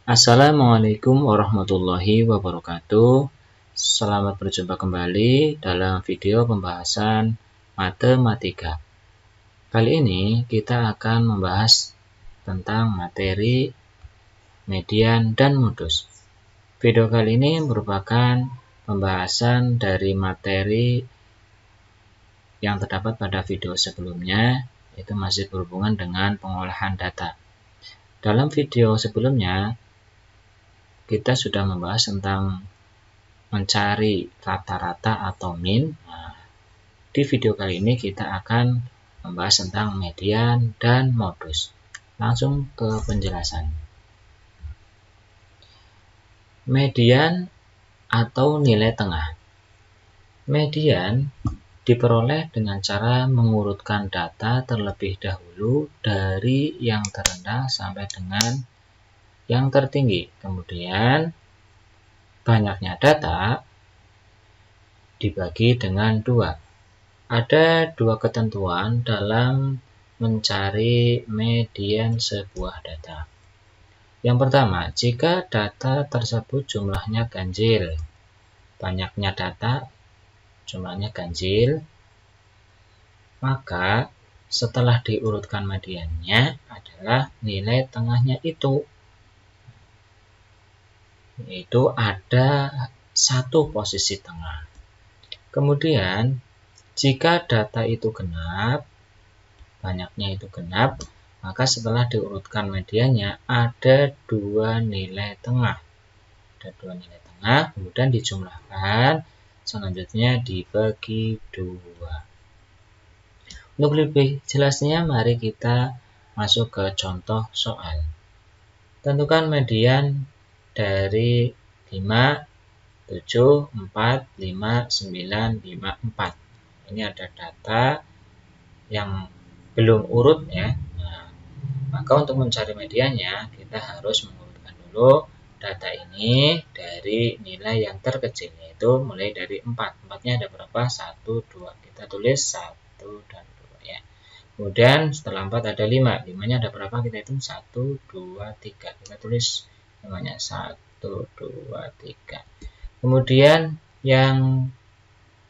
Assalamualaikum warahmatullahi wabarakatuh. Selamat berjumpa kembali dalam video pembahasan matematika. Kali ini kita akan membahas tentang materi, median, dan modus. Video kali ini merupakan pembahasan dari materi yang terdapat pada video sebelumnya, itu masih berhubungan dengan pengolahan data. Dalam video sebelumnya, kita sudah membahas tentang mencari rata-rata atau min. Nah, di video kali ini kita akan membahas tentang median dan modus. Langsung ke penjelasan. Median atau nilai tengah. Median diperoleh dengan cara mengurutkan data terlebih dahulu dari yang terendah sampai dengan yang tertinggi. Kemudian banyaknya data dibagi dengan dua. Ada dua ketentuan dalam mencari median sebuah data. Yang pertama, jika data tersebut jumlahnya ganjil, banyaknya data jumlahnya ganjil, maka setelah diurutkan mediannya adalah nilai tengahnya itu. Yaitu ada satu posisi tengah. Kemudian jika data itu genap, banyaknya itu genap, maka setelah diurutkan mediannya ada dua nilai tengah. Ada dua nilai tengah, kemudian dijumlahkan, selanjutnya dibagi dua. Untuk lebih jelasnya, mari kita masuk ke contoh soal. Tentukan median dari 5, 7, 4, 5, 9, 5, 4. Ini ada data yang belum urut ya. Nah, maka untuk mencari mediannya kita harus mengurutkan dulu data ini dari nilai yang terkecil, yaitu mulai dari 4. 4-nya ada berapa? 1, 2. Kita tulis 1 dan 2 ya. Kemudian setelah 4 ada 5. 5-nya ada berapa? Kita hitung 1, 2, 3. Kita tulis 5-nya 1, 2, 3. Kemudian yang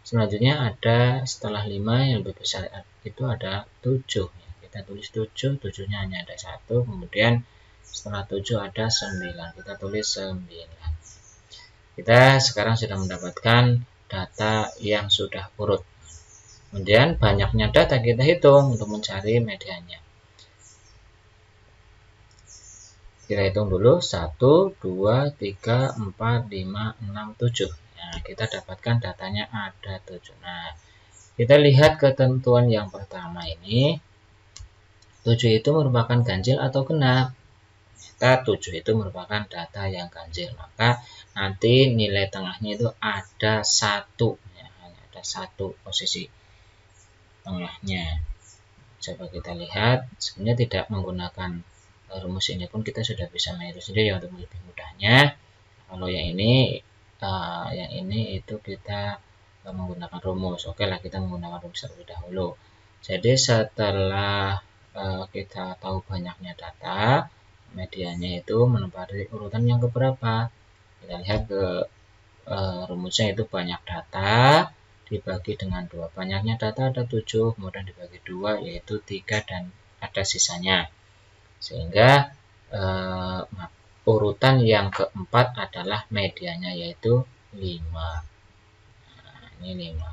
selanjutnya ada setelah 5 yang lebih besar itu ada 7. Kita tulis 7, 7-nya hanya ada 1. Kemudian setelah 7 ada 9. Kita tulis 9. Kita sekarang sudah mendapatkan data yang sudah urut. Kemudian banyaknya data kita hitung untuk mencari mediannya. Kita hitung dulu 1, 2, 3, 4, 5, 6, 7. Nah, kita dapatkan datanya ada 7. Nah, kita lihat ketentuan yang pertama ini. 7 itu merupakan ganjil atau genap. Ternyata 7 itu merupakan data yang ganjil. Maka nanti nilai tengahnya itu ada 1. Ya, hanya ada 1 posisi tengahnya. Coba kita lihat. Sebenarnya tidak menggunakan rumus ini pun kita sudah bisa menghitung sendiri ya untuk lebih mudahnya. Kalau yang ini itu kita menggunakan rumus. Oke lah, kita menggunakan rumus terlebih dahulu. Jadi setelah kita tahu banyaknya data, mediannya itu menempati urutan yang keberapa. Kita lihat ke rumusnya itu banyak data dibagi dengan 2. Banyaknya data ada 7, kemudian dibagi 2 yaitu 3 dan ada sisanya. Sehingga urutan yang keempat adalah mediannya yaitu 5. Nah, ini 5.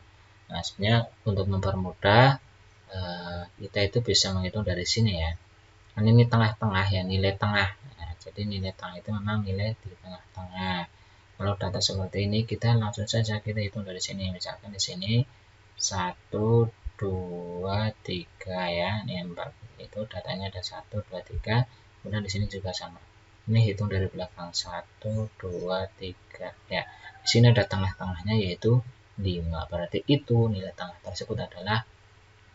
Nah, sebenarnya untuk mempermudah kita itu bisa menghitung dari sini ya. Kan ini tengah-tengah ya, nilai tengah. Nah, jadi nilai tengah itu memang nilai di tengah-tengah. Kalau data seperti ini kita langsung saja kita hitung dari sini. Misalkan di sini 1, 2, 3 ya. Ini 4. Itu datanya ada 1, 2, 3. Kemudian di sini juga sama. Ini hitung dari belakang 1, 2, 3 ya. Di sini ada tengah-tengahnya yaitu 5. Berarti itu nilai tengah tersebut adalah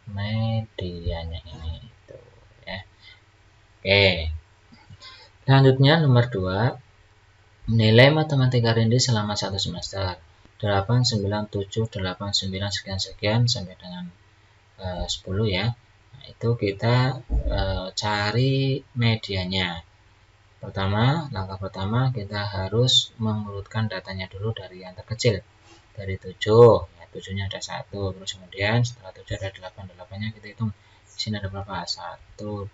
mediannya ini itu ya. Oke. Selanjutnya nomor 2, nilai matematika Rindi selama 1 semester. 8, 9, 7, 8, 9 sekian sampai dengan 10 ya. Nah, itu kita cari medianya. langkah pertama kita harus mengurutkan datanya dulu dari yang terkecil. Dari 7, ya 7-nya ada 1, terus kemudian setelah 7 ada 8, 8-nya kita hitung. Di sini ada berapa? 1, 2,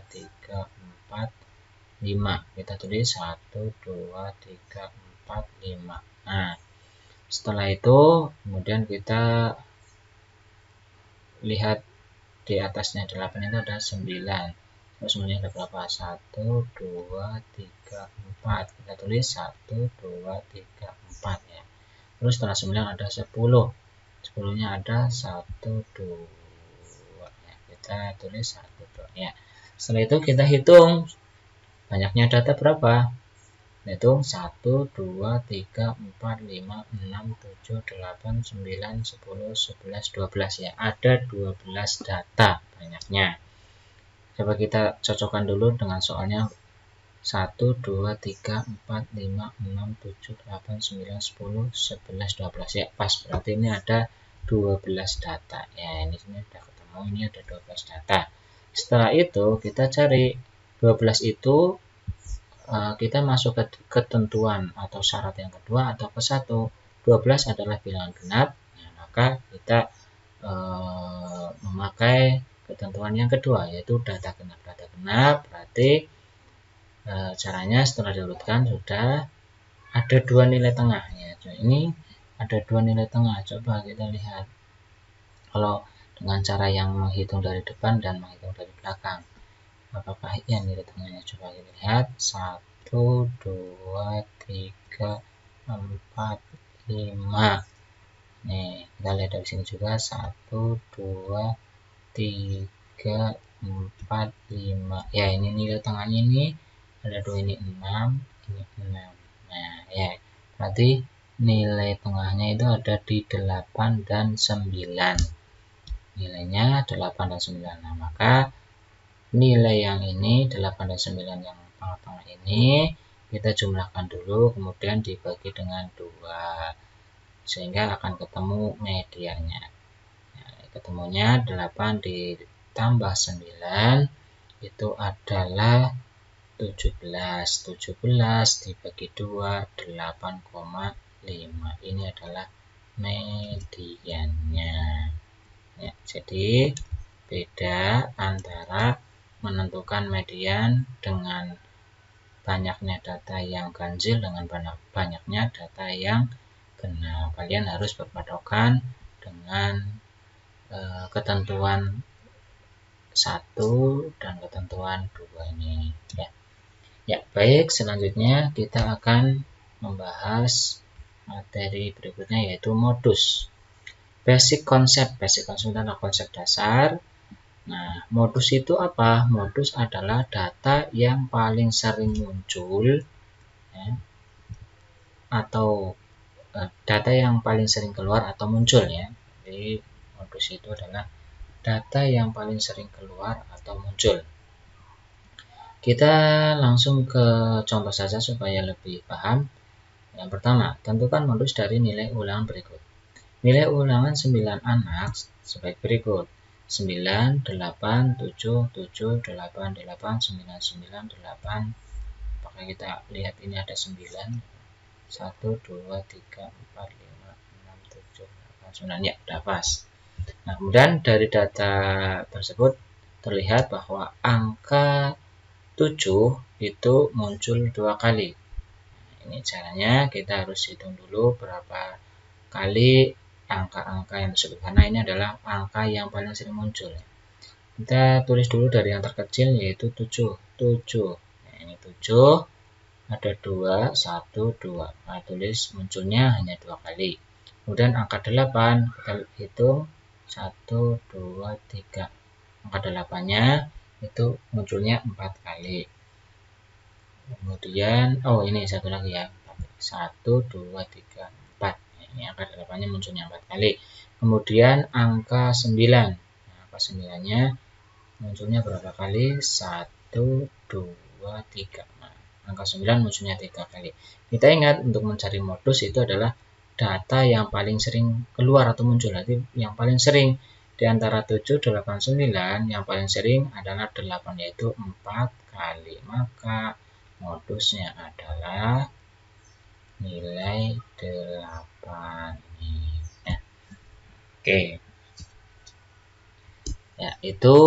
3, 4, 5. Kita tulis 1, 2, 3, 4, 5. Nah, setelah itu kemudian kita lihat di atasnya 8 itu ada 9. Terus kemudian ada berapa? 1, 2, 3, 4. Kita tulis 1, 2, 3, 4 ya. Terus setelah 9 ada 10. 10-nya ada 1, 2 ya. Kita tulis 1, 2 ya. Setelah itu kita hitung banyaknya data berapa. Hitung 1, 2, 3, 4, 5, 6, 7, 8, 9, 10, 11, 12 ya. Ada 12 data banyaknya. Coba kita cocokkan dulu dengan soalnya. 1, 2, 3, 4, 5, 6, 7, 8, 9, 10, 11, 12 ya. Pas, berarti ini ada 12 data ya. Ini sudah ketemu, ini ada 12 data. Setelah itu kita cari 12 itu kita masuk ke ketentuan atau syarat yang kedua atau ke 1. 12 adalah bilangan genap, nah, maka kita memakai ketentuan yang kedua, yaitu data genap. Data genap berarti caranya setelah diurutkan sudah ada 2 nilai tengah ya. Ini ada 2 nilai tengah. Coba kita lihat kalau dengan cara yang menghitung dari depan dan menghitung dari belakang, apakah ya nilai tengahnya. Coba kita lihat 1, 2, 3, 4, 5. Nih, kita lihat dari sini juga 1, 2, 3, 4, 5. Ya, ini nilai tengahnya ini ada 2, ini 6, ini 6. Nah, ya. Berarti nilai tengahnya itu ada di 8 dan 9. Nilainya 8 dan 9. Nah, maka nilai yang ini 8 dan 9 yang tengah-tengah ini kita jumlahkan dulu, kemudian dibagi dengan 2 sehingga akan ketemu mediannya. Nah, ketemunya 8 ditambah 9 itu adalah 17. 17 dibagi 2 8,5. Ini adalah mediannya ya. Jadi beda antara menentukan median dengan banyaknya data yang ganjil dengan banyaknya data yang genap. Kalian harus berpatokan dengan ketentuan 1 dan ketentuan 2 ini ya. Ya, baik, selanjutnya kita akan membahas materi berikutnya yaitu modus. Basic concept adalah konsep dasar. Nah, modus itu apa? Modus adalah data yang paling sering muncul ya, atau data yang paling sering keluar atau muncul ya. Jadi modus itu adalah data yang paling sering keluar atau muncul. Kita langsung ke contoh saja supaya lebih paham. Yang pertama, tentukan modus dari nilai ulangan berikut. Nilai ulangan 9 anak sebagai berikut. 9, 8, 7, 7, 8, 8, 9, 9, 8. Apakah kita lihat ini ada 9? 1, 2, 3, 4, 5, 6, 7, 8, 9. Ya, sudah pas. Nah, kemudian dari data tersebut terlihat bahwa angka 7 itu muncul 2 kali. Nah, ini caranya kita harus hitung dulu berapa kali angka-angka yang tersebut, karena ini adalah angka yang paling sering muncul. Kita tulis dulu dari yang terkecil yaitu 7. 7. Nah, ini 7 ada 2, 1, 2. Nah, tulis munculnya hanya 2 kali. Kemudian angka 8 kita hitung 1, 2, 3. Angka 8-nya itu munculnya 4 kali. Kemudian ini satu lagi ya. 1, 2, 3, 4. Ini angka 8-nya munculnya 4 kali. Kemudian angka 9. Nah, angka 9-nya munculnya berapa kali? 1, 2, 3. Nah, angka 9 munculnya 3 kali. Kita ingat untuk mencari modus itu adalah data yang paling sering keluar atau muncul. Jadi yang paling sering di antara 7, 8, 9 yang paling sering adalah 8, yaitu 4 kali. Maka modusnya adalah nilai 8 ini ya. Oke ya, itu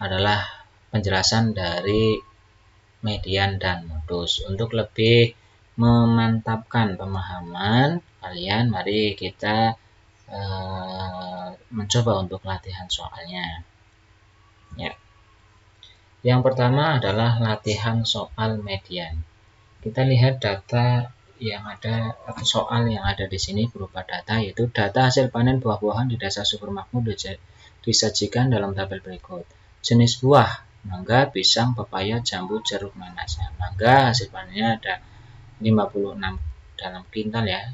adalah penjelasan dari median dan modus. Untuk lebih memantapkan pemahaman kalian, mari kita mencoba untuk latihan soalnya ya. Yang pertama adalah latihan soal median. Kita lihat data yang ada, soal yang ada di sini berupa data, yaitu data hasil panen buah-buahan di Desa Subermakmur disajikan dalam tabel berikut. Jenis buah: mangga, pisang, pepaya, jambu, jeruk, nanas. Mangga hasil panennya ada 56 dalam kintal ya,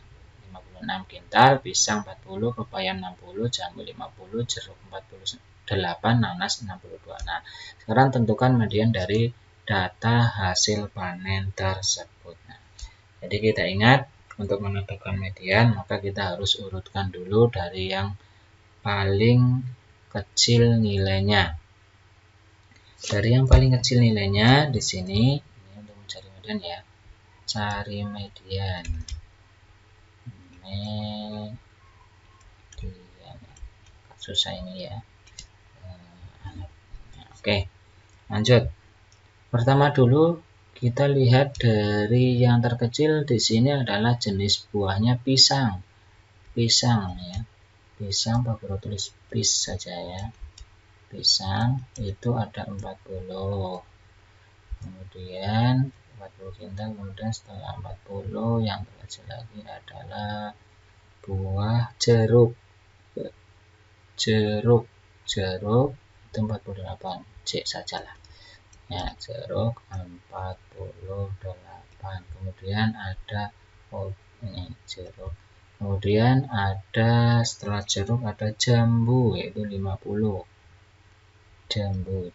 56 kintal, pisang 40, pepaya 60, jambu 50, jeruk 48, nanas 62. Nah, sekarang tentukan median dari data hasil panen tersebut. Nah, jadi kita ingat untuk menentukan median maka kita harus urutkan dulu dari yang paling kecil nilainya. Dari yang paling kecil nilainya di sini, ini untuk mencari median ya. Cari median. Median. Susah ini ya. Oke, lanjut. Pertama dulu kita lihat dari yang terkecil di sini adalah jenis buahnya pisang. Pisang ya. Pisang pakai tulis pis saja ya. Pisang itu ada 40. Kemudian 40 kintal, kemudian setelah 40 yang terkecil lagi adalah buah jeruk. Jeruk itu 48. C sajalah. Ya, jeruk 48. Kemudian ada ini jeruk. Kemudian ada setelah jeruk ada jambu yaitu 50. Jambu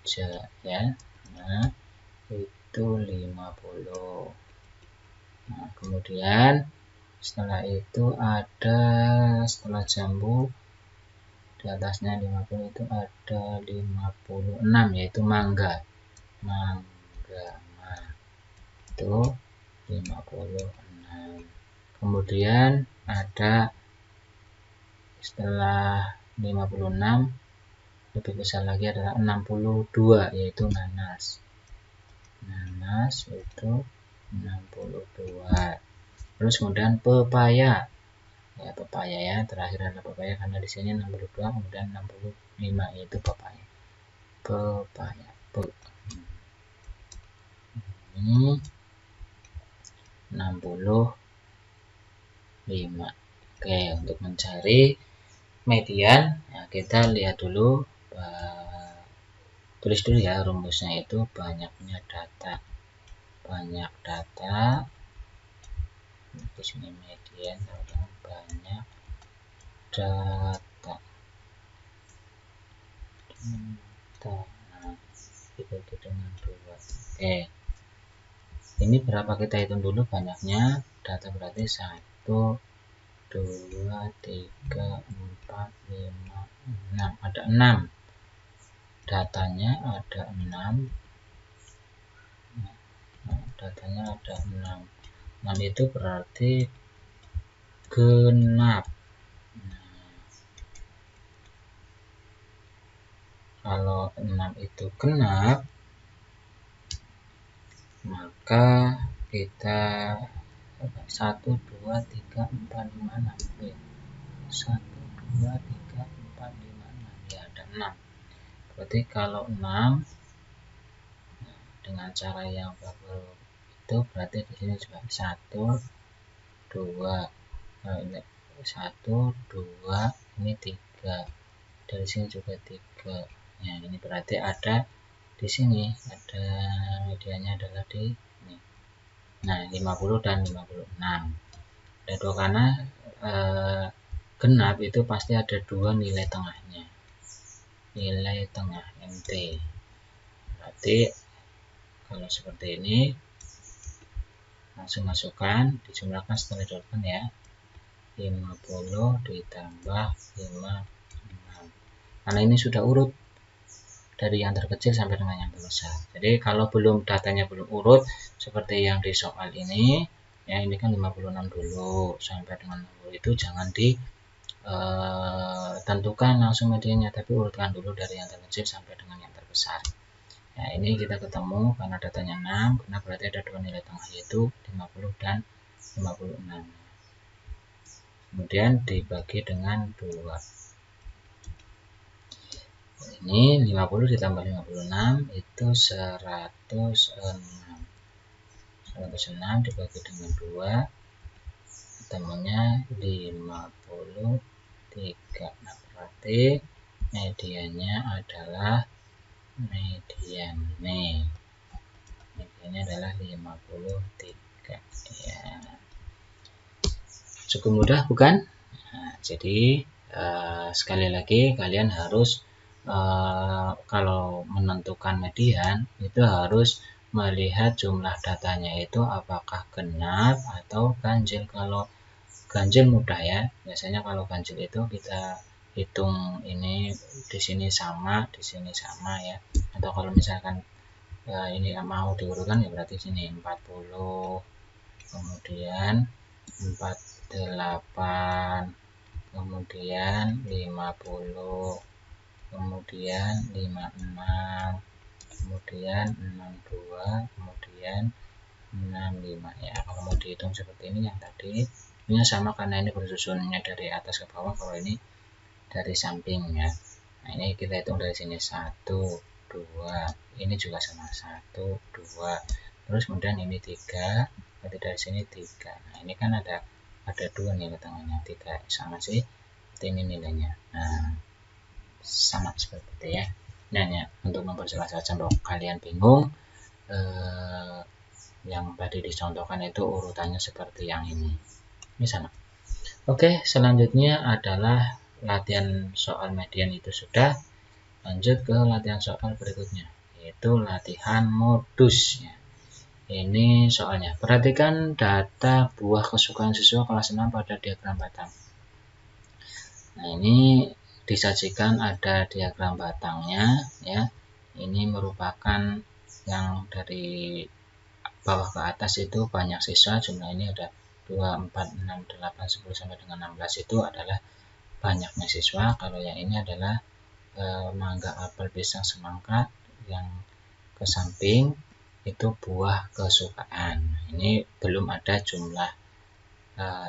ya. Nah, itu 50. Nah, kemudian setelah itu ada setelah jambu di atasnya 50 itu ada 56 yaitu mangga. Mangga. Nah, itu 56. Kemudian ada setelah 56 lebih besar lagi adalah 62 yaitu nanas. Nanas itu 62. Terus kemudian pepaya. Ya, pepaya ya, terakhir ada pepaya karena di sini 62, kemudian 65 yaitu pepaya. Pepaya. Ini 65. Oke, untuk mencari median, ya kita lihat dulu, tulis dulu ya rumusnya, itu banyaknya data. Banyak data. Di sini median, banyak data. Nah, dibagi dengan 2. Oke. Ini berapa kita hitung dulu banyaknya data, berarti 1, 2, 3, 4, 5, 6. Ada 6. Datanya ada 6. Nah, datanya ada 6. 6 itu berarti genap. Nah, kalau 6 itu genap, maka kita 1, 2, 3, 4, 5, 6. 1, 2, 3, 4, 5, 6. Ya, ada 6. Berarti kalau 6 dengan cara yang baru itu berarti di sini juga 1, 2, 1, 2, ini 3. Dari sini juga 3. Ya, ini berarti ada di sini ada medianya adalah di ini. Nah, 50 dan 56. Ada 2 karena genap itu pasti ada 2 nilai tengahnya. Nilai tengah MT. Berarti kalau seperti ini langsung masukkan, dijumlahkan setelah didotkan ya. 50 ditambah 56. Karena ini sudah urut dari yang terkecil sampai dengan yang terbesar. Jadi kalau datanya belum urut seperti yang di soal ini, ya ini kan 56 dulu sampai dengan 60 itu jangan ditentukan langsung mediannya, tapi urutkan dulu dari yang terkecil sampai dengan yang terbesar. Ya, ini kita ketemu karena datanya 6, karena berarti ada dua nilai tengah yaitu 50 dan 56. Kemudian dibagi dengan 2. Ini 50 ditambah 56 itu 106. 106 dibagi dengan 2 ketemunya 53. Nah, berarti mediannya adalah mediannya adalah 53 ya. Cukup mudah bukan? Nah, jadi sekali lagi kalian harus kalau menentukan median itu harus melihat jumlah datanya itu apakah genap atau ganjil. Kalau ganjil mudah ya, biasanya kalau ganjil itu kita hitung ini di sini sama, di sini sama ya. Atau kalau misalkan ini mau diurutkan ya berarti sini 40, kemudian 48, kemudian 50, kemudian 56, kemudian 62, kemudian 65 ya. Kalau mau dihitung seperti ini yang tadi ini sama karena ini bersusunnya dari atas ke bawah, kalau ini dari samping ya. Nah, ini kita hitung dari sini 1, 2, ini juga sama 1, 2, terus kemudian ini 3, berarti dari sini 3. Nah, ini kan ada 2 nilai tengahnya, 3 sama sih, ini nilainya. Nah, sama seperti itu ya. Nah, ya, untuk memperjelas saja kalau kalian bingung, yang tadi dicontohkan itu urutannya seperti yang ini. Ini sama. Oke, selanjutnya adalah latihan soal median itu sudah. Lanjut ke latihan soal berikutnya, yaitu latihan modusnya. Ini soalnya. Perhatikan data buah kesukaan siswa kelas 6 pada diagram batang. Nah, ini disajikan ada diagram batangnya ya. Ini merupakan yang dari bawah ke atas itu banyak siswa, jumlah ini ada 2, 4, 6, 8, 10 sampai dengan 16 itu adalah banyaknya siswa. Kalau yang ini adalah mangga, apel, pisang, semangka, yang ke samping itu buah kesukaan. Ini belum ada jumlah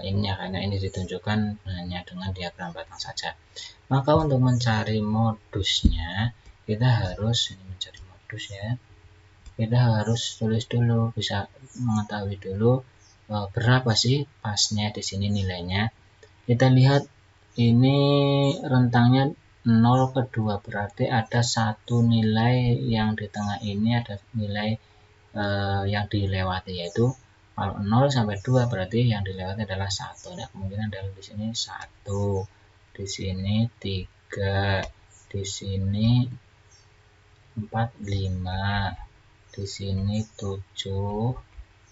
ini karena ini ditunjukkan hanya dengan diagram batang saja. Maka untuk mencari modusnya kita harus mencari modus ya. Kita harus tulis dulu, bisa mengetahui dulu berapa sih pasnya di sini nilainya. Kita lihat ini rentangnya 0 ke 2, berarti ada satu nilai yang di tengah ini ada nilai yang dilewati, yaitu kalau 0 sampai 2 berarti yang dilewati adalah 1. Nah, kemungkinan adalah di sini 1, di sini 3, di sini 4, 5, di sini 7,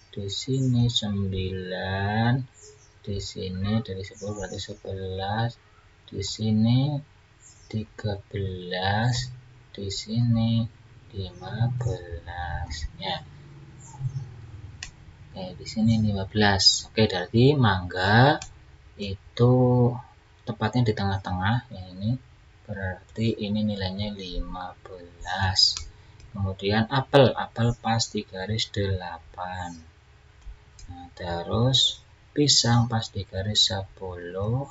di sini 9, di sini dari 10 berarti 11, di sini 13, di sini 15 ya. Oke, di sini 15. Oke, berarti mangga itu tepatnya di tengah-tengah ya, ini berarti ini nilainya 15. Kemudian apel pas di garis 8. Nah, terus pisang pas di garis 10.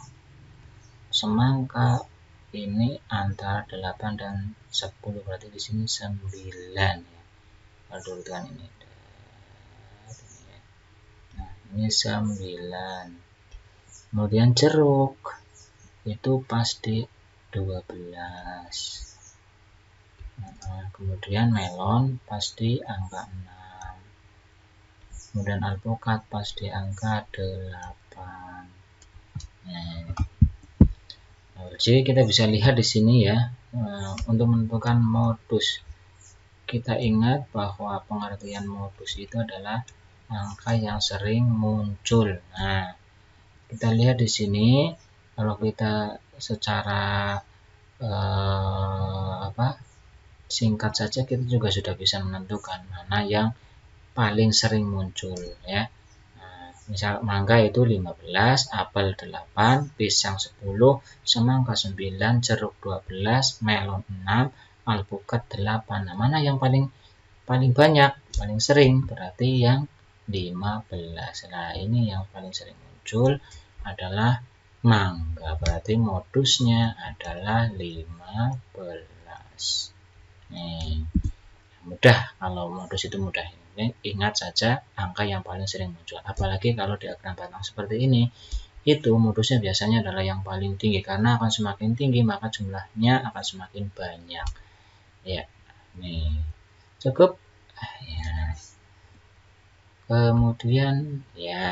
Semangka ini antara 8 dan 10, berarti di sini 9 ya. Kalau urutan ini. Nah, ini 9. Kemudian jeruk itu pas di 12. Nah, kemudian melon pas di angka 6. Kemudian alpukat pas di angka 8. Nah, jadi kita bisa lihat di sini ya, untuk menentukan modus. Kita ingat bahwa pengertian modus itu adalah angka yang sering muncul. Nah, kita lihat di sini kalau kita secara singkat saja kita juga sudah bisa menentukan mana yang paling sering muncul ya. Nah, misal mangga itu 15, apel 8, pisang 10, semangka 9, jeruk 12, melon 6, alpukat 8. Nah, mana yang paling banyak, paling sering? Berarti yang 15. Nah, ini yang paling sering muncul adalah mangga. Berarti modusnya adalah 15. Nih, mudah, kalau modus itu mudah. Ingat saja angka yang paling sering muncul. Apalagi kalau diagram batang seperti ini, itu modusnya biasanya adalah yang paling tinggi, karena akan semakin tinggi maka jumlahnya akan semakin banyak. Ya, nih cukup. Ya. Kemudian ya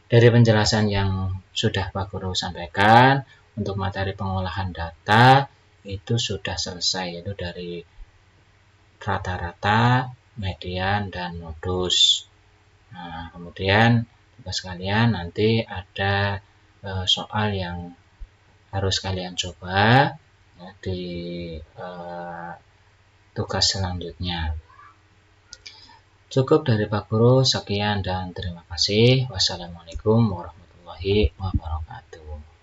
dari penjelasan yang sudah Pak Guru sampaikan untuk materi pengolahan data itu sudah selesai, yaitu dari rata-rata, median, dan modus. Nah, kemudian tugas kalian nanti ada soal yang harus kalian coba ya, di tugas selanjutnya. Cukup dari Pak Guru, sekian dan terima kasih. Wassalamualaikum warahmatullahi wabarakatuh.